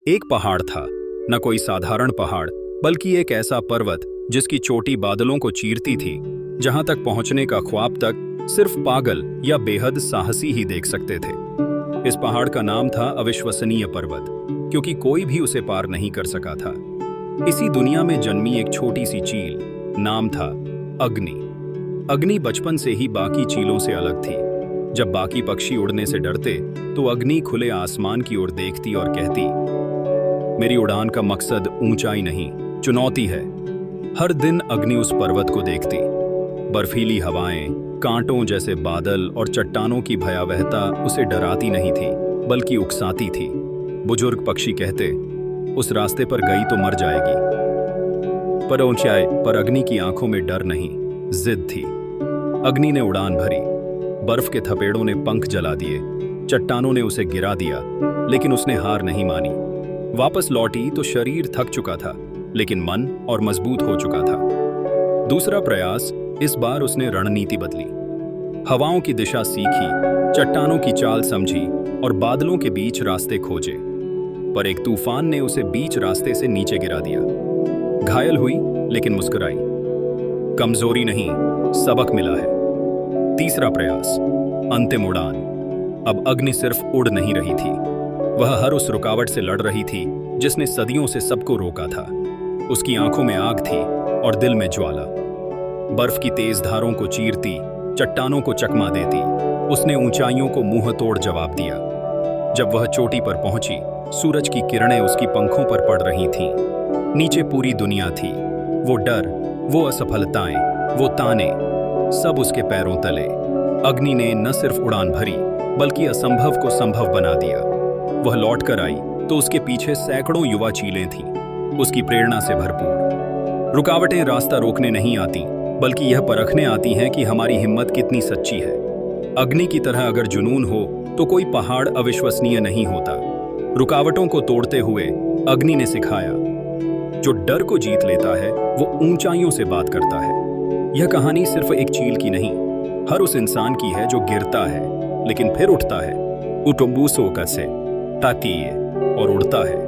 एक पहाड़ था, न कोई साधारण पहाड़, बल्कि एक ऐसा पर्वत जिसकी चोटी बादलों को चीरती थी। जहां तक पहुंचने का ख्वाब तक सिर्फ पागल या बेहद साहसी ही देख सकते थे। इस पहाड़ का नाम था अविश्वसनीय पर्वत, क्योंकि कोई भी उसे पार नहीं कर सका था। इसी दुनिया में जन्मी एक छोटी सी चील, नाम था अग्नि। अग्नि बचपन से ही बाकी चीलों से अलग थी। जब बाकी पक्षी उड़ने से डरते तो अग्नि खुले आसमान की ओर देखती और कहती, मेरी उड़ान का मकसद ऊंचाई नहीं, चुनौती है। हर दिन अग्नि उस पर्वत को देखती। बर्फीली हवाएं, कांटों जैसे बादल और चट्टानों की भयावहता उसे डराती नहीं थी, बल्कि उकसाती थी। बुजुर्ग पक्षी कहते, उस रास्ते पर गई तो मर जाएगी। पर ऊंचाई पर अग्नि की आंखों में डर नहीं, जिद थी। अग्नि ने उड़ान भरी। बर्फ के थपेड़ों ने पंख जला दिए, चट्टानों ने उसे गिरा दिया, लेकिन उसने हार नहीं मानी। वापस लौटी तो शरीर थक चुका था, लेकिन मन और मजबूत हो चुका था। दूसरा प्रयास, इस बार उसने रणनीति बदली। हवाओं की दिशा सीखी, चट्टानों की चाल समझी और बादलों के बीच रास्ते खोजे। पर एक तूफान ने उसे बीच रास्ते से नीचे गिरा दिया। घायल हुई, लेकिन मुस्कुराई। कमजोरी नहीं, सबक मिला है। तीसरा प्रयास, अंतिम उड़ान। अब अग्नि सिर्फ उड़ नहीं रही थी, वह हर उस रुकावट से लड़ रही थी जिसने सदियों से सबको रोका था। उसकी आंखों में आग थी और दिल में ज्वाला। बर्फ की तेज धारों को चीरती, चट्टानों को चकमा देती, उसने ऊंचाइयों को मुंह तोड़ जवाब दिया। जब वह चोटी पर पहुंची, सूरज की किरणें उसकी पंखों पर पड़ रही थीं। नीचे पूरी दुनिया थी। वो डर, वो असफलताएं, वो ताने, सब उसके पैरों तले। अग्नि ने न सिर्फ उड़ान भरी, बल्कि असंभव को संभव बना दिया। वह लौट कर आई तो उसके पीछे सैकड़ों युवा चीलें थीं, उसकी प्रेरणा से भरपूर। रुकावटें रास्ता रोकने नहीं आती, बल्कि यह परखने आती हैं कि हमारी हिम्मत कितनी सच्ची है। अग्नि की तरह अगर जुनून हो तो कोई पहाड़ अविश्वसनीय नहीं होता। रुकावटों को तोड़ते हुए अग्नि ने सिखाया, जो डर को जीत लेता है वो ऊंचाइयों से बात करता है। यह कहानी सिर्फ एक चील की नहीं, हर उस इंसान की है जो गिरता है लेकिन फिर उठता है। उटुम्बुसो कसे तातीये और उड़ता है।